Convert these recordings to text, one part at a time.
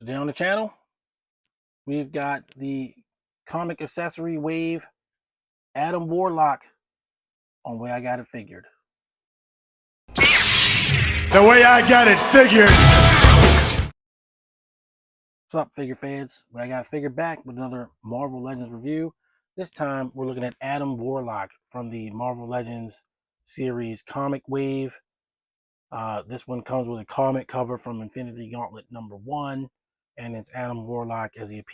Today on the channel, we've got the comic accessory wave Adam Warlock on Way I Got It Figured. The way I got it figured. What's up, figure fans? Way I Got It Figured back with another Marvel Legends review. This time, we're looking at Adam Warlock from the Marvel Legends series Comic Wave. This one comes with a comic cover from Infinity Gauntlet #1, and it's Adam Warlock as he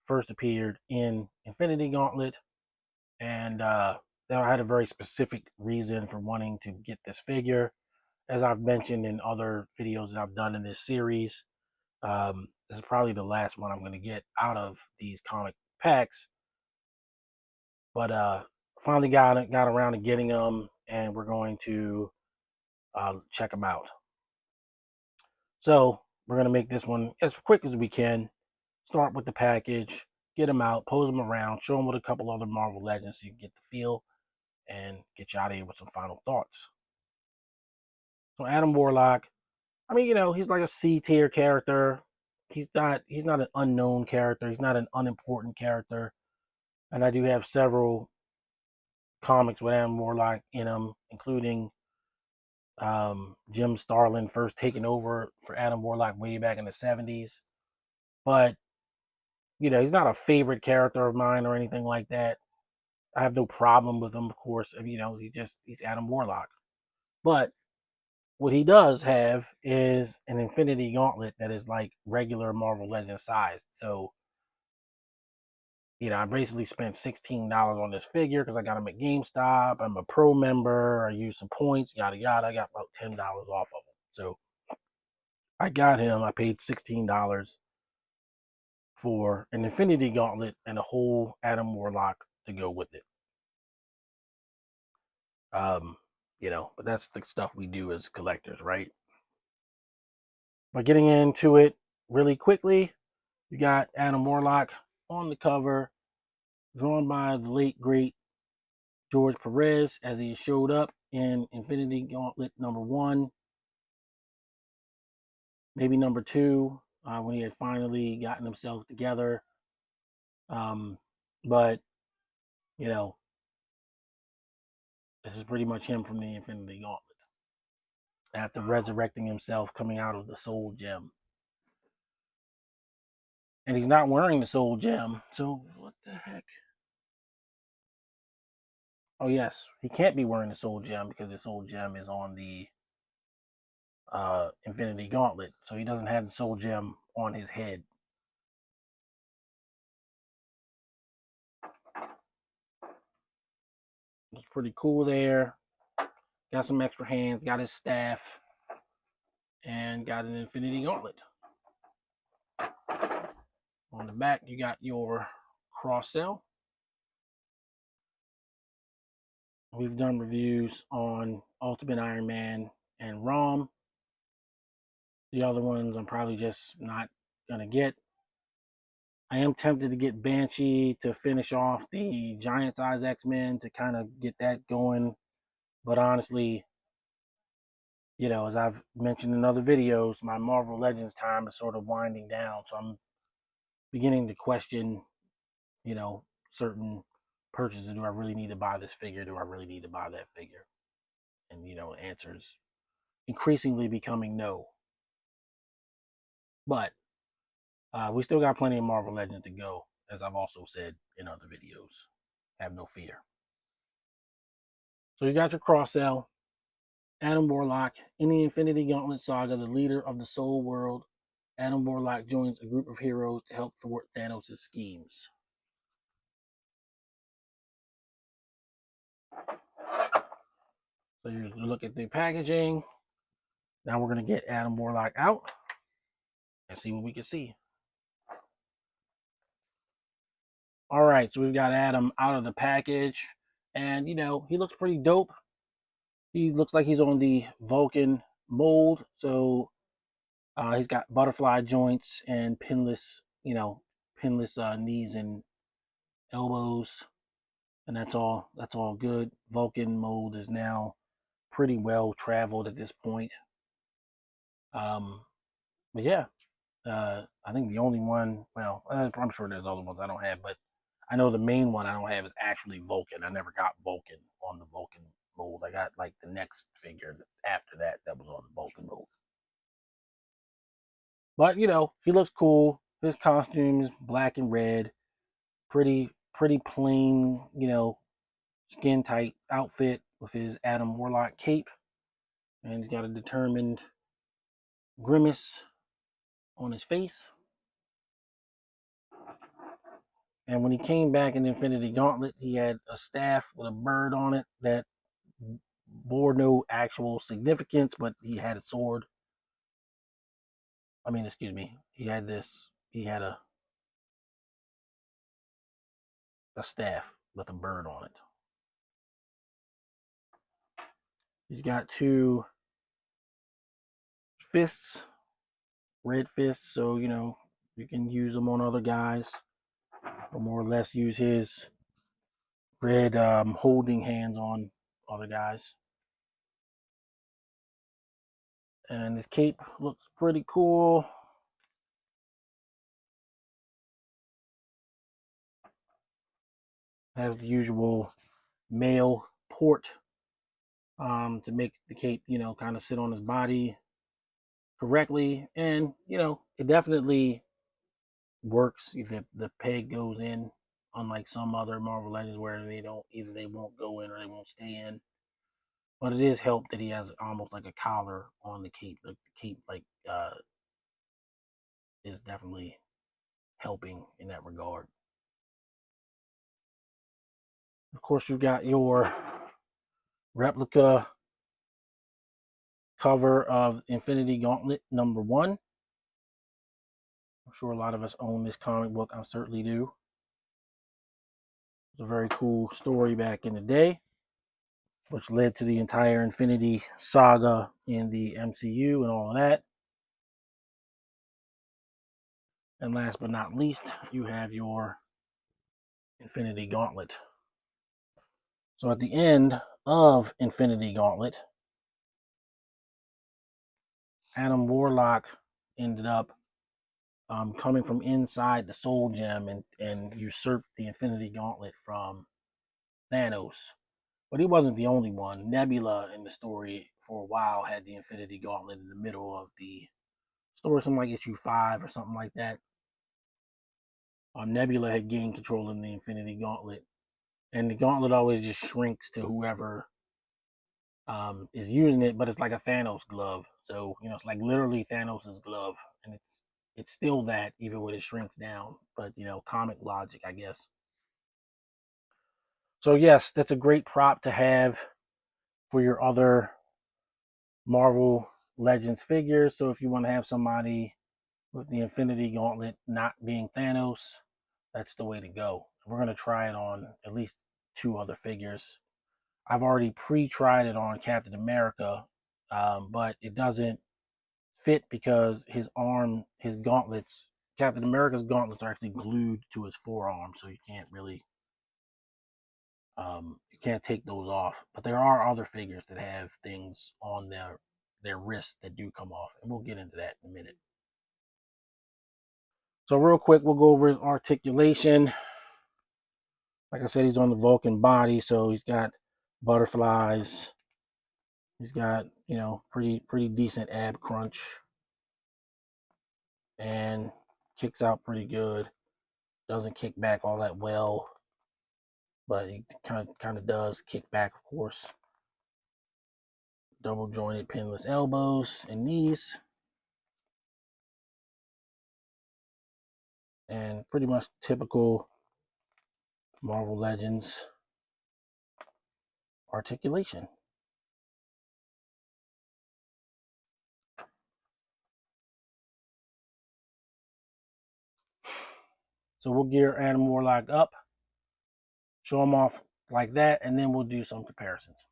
first appeared in Infinity Gauntlet. And I had a very specific reason for wanting to get this figure. As I've mentioned in other videos that I've done in this series, this is probably the last one I'm going to get out of these comic packs. But finally got around to getting them, and we're going to check them out. So we're going to make this one as quick as we can. Start with the package, get them out, pose them around, show them with a couple other Marvel Legends so you can get the feel, and get you out of here with some final thoughts. So Adam Warlock, I mean, he's like a C tier character. He's not an unknown character. He's not an unimportant character. And I do have several comics with Adam Warlock in them, including Jim Starlin first taking over for Adam Warlock way back in the 70s. But he's not a favorite character of mine or anything like that. I have no problem with him, of course. He's Adam Warlock. But what he does have is an Infinity Gauntlet that is like regular Marvel Legends sized. So, I basically spent $16 on this figure because I got him at GameStop. I'm a pro member. I used some points, yada yada. I got about $10 off of him. So I got him. I paid $16 for an Infinity Gauntlet and a whole Adam Warlock to go with it. But that's the stuff we do as collectors, right? But getting into it really quickly, you got Adam Warlock on the cover, drawn by the late great George Perez as he showed up in Infinity Gauntlet #1, maybe #2, when he had finally gotten himself together. But this is pretty much him from the Infinity Gauntlet after resurrecting himself, coming out of the Soul Gem. And he's not wearing the Soul Gem, so what the heck? Oh yes, he can't be wearing the Soul Gem because the Soul Gem is on the Infinity Gauntlet, so he doesn't have the Soul Gem on his head. It's pretty cool there. Got some extra hands, got his staff, and got an Infinity Gauntlet. On the back, you got your cross cell. We've done reviews on Ultimate Iron Man and ROM. The other ones I'm probably just not going to get. I am tempted to get Banshee to finish off the Giant Size X-Men to kind of get that going. But honestly, as I've mentioned in other videos, my Marvel Legends time is sort of winding down. So I'm beginning to question, certain purchases. Do I really need to buy this figure? Do I really need to buy that figure? And, the answer is increasingly becoming no. But we still got plenty of Marvel Legends to go, as I've also said in other videos. Have no fear. So you got your cross cell. Adam Warlock, in the Infinity Gauntlet saga, the leader of the Soul World, Adam Warlock joins a group of heroes to help thwart Thanos' schemes. So you look at the packaging. Now we're going to get Adam Warlock out and see what we can see. All right, so we've got Adam out of the package. And, he looks pretty dope. He looks like he's on the Vulcan mold. So he's got butterfly joints and pinless knees and elbows. And that's all good. Vulcan mold is now pretty well traveled at this point. But yeah, I think the only one, well, I'm sure there's other ones I don't have, but I know the main one I don't have is actually Vulcan. I never got Vulcan on the Vulcan mold. I got like the next figure after that that was on the Vulcan mold. But he looks cool. His costume is black and red, pretty plain, skin tight outfit with his Adam Warlock cape, and he's got a determined grimace on his face. And when he came back in Infinity Gauntlet, he had a staff with a bird on it that bore no actual significance, but he had a sword. I mean, excuse me. He had a staff with a bird on it. He's got two fists, red fists, so you can use them on other guys, or more or less use his red holding hands on other guys. And his cape looks pretty cool. Has the usual male port to make the cape, kind of sit on his body correctly. And, it definitely works. The peg goes in, unlike some other Marvel Legends where they won't go in or they won't stay in. But it is helped that he has almost like a collar on the cape. The cape is definitely helping in that regard. Of course, you've got your replica cover of Infinity Gauntlet #1. I'm sure a lot of us own this comic book. I certainly do. It's a very cool story back in the day, which led to the entire Infinity saga in the MCU and all of that. And last but not least, you have your Infinity Gauntlet. So at the end of Infinity Gauntlet, Adam Warlock ended up coming from inside the Soul Gem and usurped the Infinity Gauntlet from Thanos. But he wasn't the only one. Nebula in the story for a while had the Infinity Gauntlet in the middle of the story, something like issue 5 or something like that. Nebula had gained control of the Infinity Gauntlet, and the Gauntlet always just shrinks to whoever is using it, but it's like a Thanos glove. So it's like literally Thanos's glove, and it's still that even when it shrinks down. But comic logic, I guess. So yes, that's a great prop to have for your other Marvel Legends figures. So if you want to have somebody with the Infinity Gauntlet not being Thanos, that's the way to go. We're going to try it on at least 2 other figures. I've already pre-tried it on Captain America, but it doesn't fit because his gauntlets, Captain America's gauntlets are actually glued to his forearm, so you can't really, you can't take those off. But there are other figures that have things on their wrists that do come off, and we'll get into that in a minute. So real quick, we'll go over his articulation. Like I said, he's on the Vulcan body, so he's got butterflies. He's got, pretty decent ab crunch, and kicks out pretty good. Doesn't kick back all that well, but he kind of does kick back, of course. Double jointed pinless elbows and knees, and pretty much typical Marvel Legends articulation. So we'll gear Adam Warlock up, show him off like that, and then we'll do some comparisons.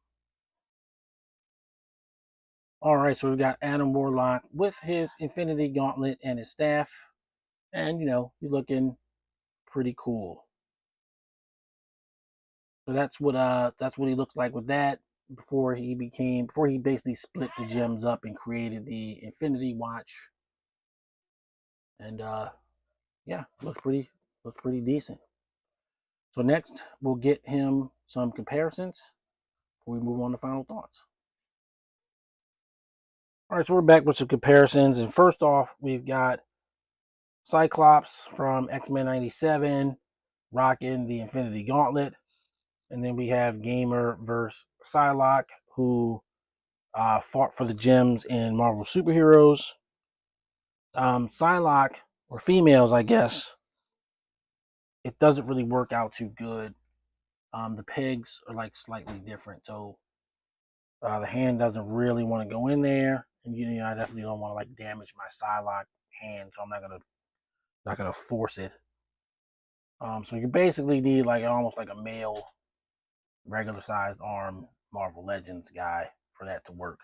All right, so we've got Adam Warlock with his Infinity Gauntlet and his staff, and he's looking pretty cool. So that's what he looks like with that before he before he basically split the gems up and created the Infinity Watch. And yeah, looks pretty decent. So next we'll get him some comparisons before we move on to final thoughts. All right, so we're back with some comparisons, and first off, we've got Cyclops from X-Men '97 rocking the Infinity Gauntlet, and then we have Gamer versus Psylocke, who fought for the gems in Marvel Superheroes. Psylocke, or females, I guess, it doesn't really work out too good. The pegs are like slightly different, so the hand doesn't really want to go in there, and I definitely don't want to like damage my Psylocke hand, so I'm not gonna force it. So you basically need like almost like a male, regular sized arm Marvel Legends guy for that to work.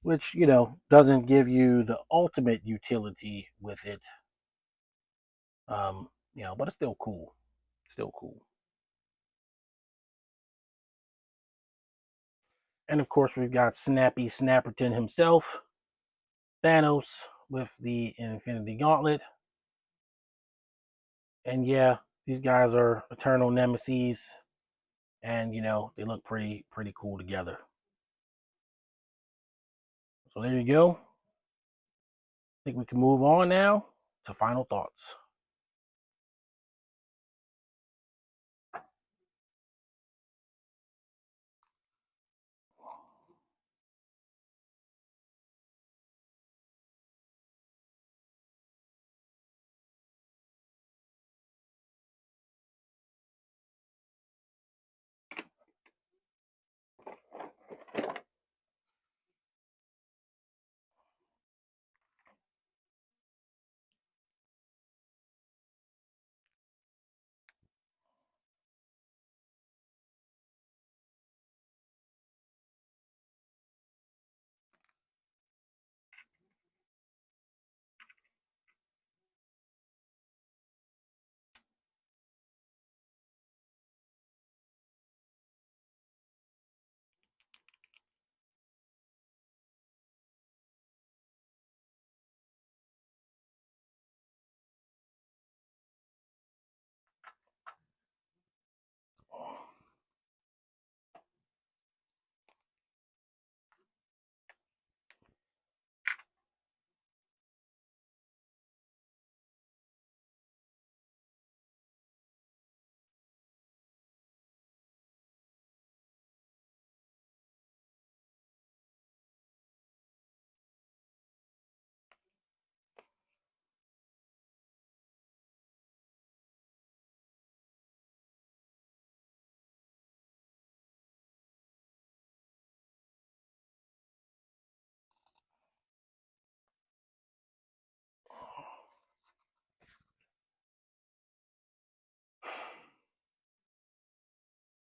Which doesn't give you the ultimate utility with it. But it's still cool. Still cool. And of course, we've got Snappy Snapperton himself, Thanos with the Infinity Gauntlet. And yeah, these guys are eternal nemesis, and they look pretty cool together. So there you go. I think we can move on now to final thoughts.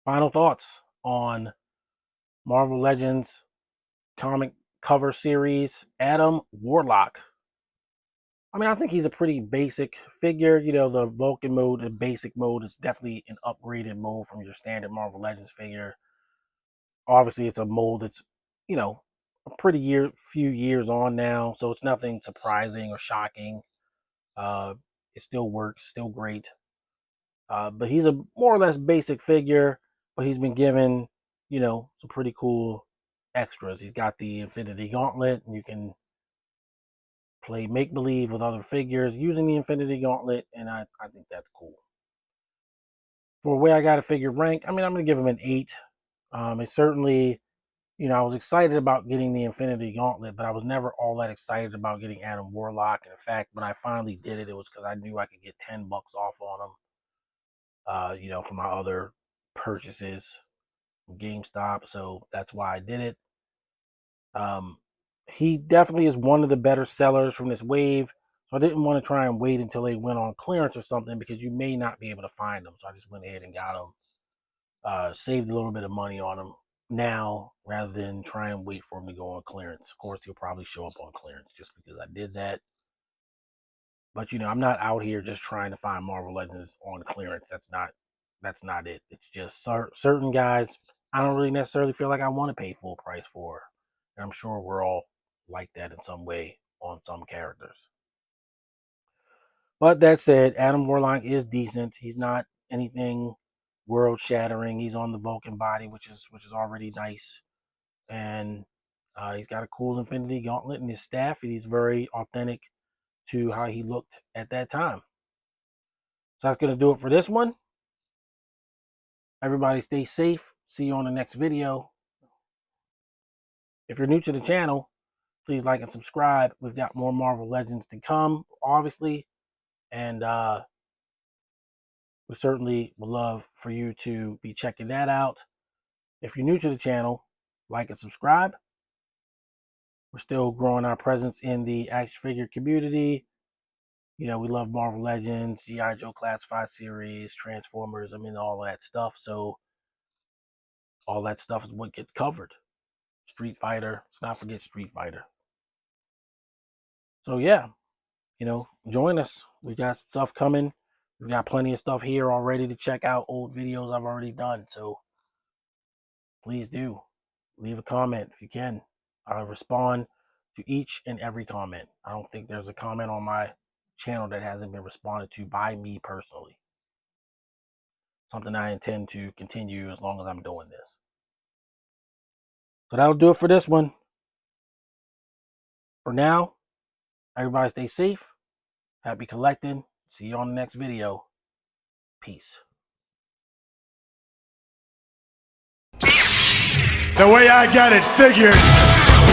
Final thoughts on Marvel Legends comic cover series, Adam Warlock. I mean, I think he's a pretty basic figure. The Vulcan mode, the basic mode, is definitely an upgraded mode from your standard Marvel Legends figure. Obviously, it's a mold that's, a few years on now, so it's nothing surprising or shocking. Uh, it still works, still great. But he's a more or less basic figure, but he's been given, some pretty cool extras. He's got the Infinity Gauntlet, and you can play make believe with other figures using the Infinity Gauntlet, and I think that's cool. For where I got a figure rank, I mean, I'm going to give him an 8. It's certainly, I was excited about getting the Infinity Gauntlet, but I was never all that excited about getting Adam Warlock. And in fact, when I finally did it, it was because I knew I could get $10 off on him, for my other purchases from GameStop. So that's why I did it. Um, he definitely is one of the better sellers from this wave. So I didn't want to try and wait until they went on clearance or something because you may not be able to find them. So I just went ahead and got them, saved a little bit of money on them now rather than try and wait for them to go on clearance. Of course, he'll probably show up on clearance just because I did that. But I'm not out here just trying to find Marvel Legends on clearance. That's not it. It's just certain guys I don't really necessarily feel like I want to pay full price for. And I'm sure we're all like that in some way on some characters. But that said, Adam Warlock is decent. He's not anything world shattering. He's on the Vulcan body, which is already nice, and he's got a cool Infinity Gauntlet in his staff. And he's very authentic to how he looked at that time. So that's going to do it for this one. Everybody stay safe. See you on the next video. If you're new to the channel, please like and subscribe. We've got more Marvel Legends to come, obviously. And we certainly would love for you to be checking that out. If you're new to the channel, like and subscribe. We're still growing our presence in the action figure community. You know, we love Marvel Legends, G.I. Joe Classified Series, Transformers, I mean, all of that stuff. So all that stuff is what gets covered. Street Fighter, let's not forget Street Fighter. So yeah, you know, join us. We got stuff coming. We've got plenty of stuff here already to check out, old videos I've already done. So please do leave a comment if you can. I'll respond to each and every comment. I don't think there's a comment on my channel that hasn't been responded to by me personally. Something I intend to continue as long as I'm doing this. So that'll do it for this one. For now, everybody stay safe. Happy collecting. See you on the next video. Peace. The way I got it figured.